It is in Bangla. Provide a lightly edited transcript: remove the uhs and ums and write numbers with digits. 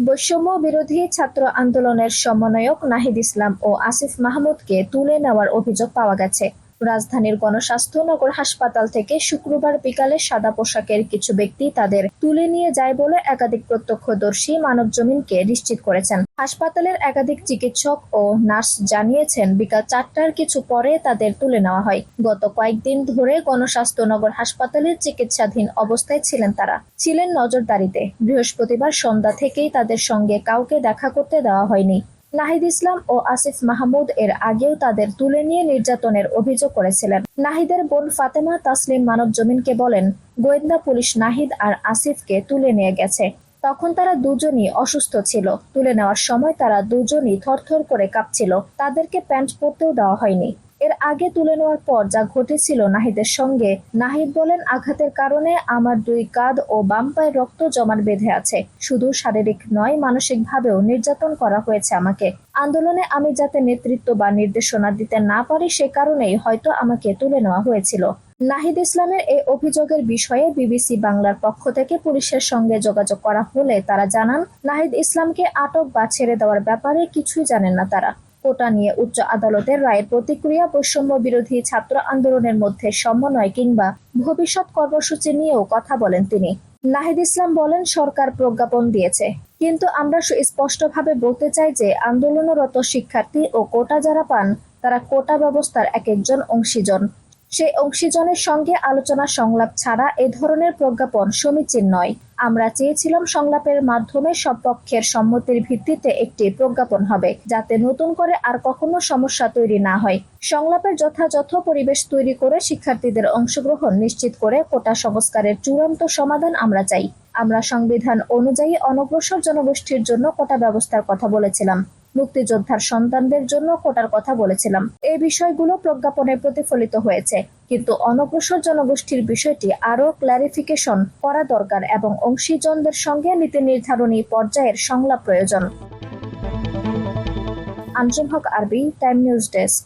বৈষম্য বিরোধী ছাত্র আন্দোলনের সমন্বয়ক নাহিদ ইসলাম ও আসিফ মাহমুদকে তুলে নেওয়ার অভিযোগ পাওয়া গেছে। রাজধানীর গণস্বাস্থ্য নগর হাসপাতাল থেকে শুক্রবার বিকালে সাদা পোশাকের কিছু ব্যক্তি তাদের তুলে নিয়ে যায় বলে একাধিক প্রত্যক্ষদর্শী মানবজমিনকে নিশ্চিত করেছেন। হাসপাতালের একাধিক চিকিৎসক ও নার্স জানিয়েছেন, বিকাল 4টার কিছু পরে তাদের তুলে নেওয়া হয়। গত কয়েকদিন ধরে গণস্বাস্থ্য নগর হাসপাতালে চিকিৎসাধীন অবস্থায় ছিলেন তারা। ছিলেন নজরদারিতে। বৃহস্পতিবার সন্ধ্যা থেকেই তাদের সঙ্গে কাউকে দেখা করতে দেওয়া হয়নি। নাহিদ ইসলাম ও আসিফ মাহমুদ এর আগেও তাদের তুলে নিয়ে নির্যাতনের অভিযোগ করেছিলেন। নাহিদের বোন ফাতেমা তাসলিম মানবজমিনকে বলেন, গোয়েন্দা পুলিশ নাহিদ আর আসিফকে তুলে নিয়ে গেছে। তখন তারা দুজনই অসুস্থ ছিল। তুলে নেওয়ার সময় তারা দুজনই থরথর করে কাঁপছিল। তাদেরকে প্যান্ট পরতেও দেওয়া হয়নি। এর আগে তুলে নেওয়ার পর যা ঘটেছিল নাহিদের সঙ্গে, নাহিদ বলেন, আঘাতের কারণে আমার 2 কাঁধ ও বাম পায়ে রক্ত জমাট বেঁধে আছে। শুধু শারীরিক নয়, মানসিকভাবেও নির্যাতন করা হয়েছে আমাকে। আন্দোলনে আমি যাতে নেতৃত্ব বা নির্দেশনা দিতে না পারি সে কারণেই হয়তো আমাকে তুলে নেওয়া হয়েছিল। নাহিদ ইসলামের এই অভিযোগের বিষয়ে বিবিসি বাংলার পক্ষ থেকে পুলিশের সঙ্গে যোগাযোগ করা হলে তারা জানান, নাহিদ ইসলামকে আটক বা ছেড়ে দেওয়ার ব্যাপারে কিছুই জানেন না তারা। কোটা নিয়ে উচ্চ আদালতের রায়ের প্রতিক্রিয়া, বৈষম্য বিরোধী ছাত্র আন্দোলনের মধ্যে সমন্বয় কিংবা ভবিষ্যৎ কর্মসূচি নিয়েও কথা বলেন তিনি। নাহিদ ইসলাম বলেন, সরকার প্রজ্ঞাপন দিয়েছে, কিন্তু আমরা স্পষ্টভাবে বলতে চাই যে আন্দোলনরত শিক্ষার্থী ও কোটা যারা পান তারা কোটা ব্যবস্থার এক একজন অংশীজন। সেই অংশীজনের সঙ্গে আলোচনা সংলাপ ছাড়া এ ধরনের প্রজ্ঞাপন সমীচীন নয়। আমরা চেয়েছিলাম সংলাপের মাধ্যমে সব পক্ষের সম্মতির ভিত্তিতে একটি প্রজ্ঞাপন হবে, যাতে নতুন করে আর কখনো সমস্যা তৈরি না হয়। সংলাপের যথাযথ পরিবেশ তৈরি করে শিক্ষার্থীদের অংশগ্রহণ নিশ্চিত করে কোটা সংস্কারের চূড়ান্ত সমাধান আমরা চাই। আমরা সংবিধান অনুযায়ী অনগ্রসর জনগোষ্ঠীর জন্য কোটা ব্যবস্থার কথা বলেছিলাম। মুক্তিযোদ্ধার সন্তানদের জন্য কোটার কথা বলেছিলাম। এই বিষয়গুলো প্রজ্ঞাপনে প্রতিফলিত হয়েছে, কিন্তু অনগ্রসর জনগোষ্ঠীর বিষয়টি আরও ক্ল্যারিফিকেশন করা দরকার এবং অংশীজনদের সঙ্গে নীতি নির্ধারণী পর্যায়ের সংলাপ প্রয়োজন। আনজুম হক আরবি, টাইম নিউজ ডেস্ক।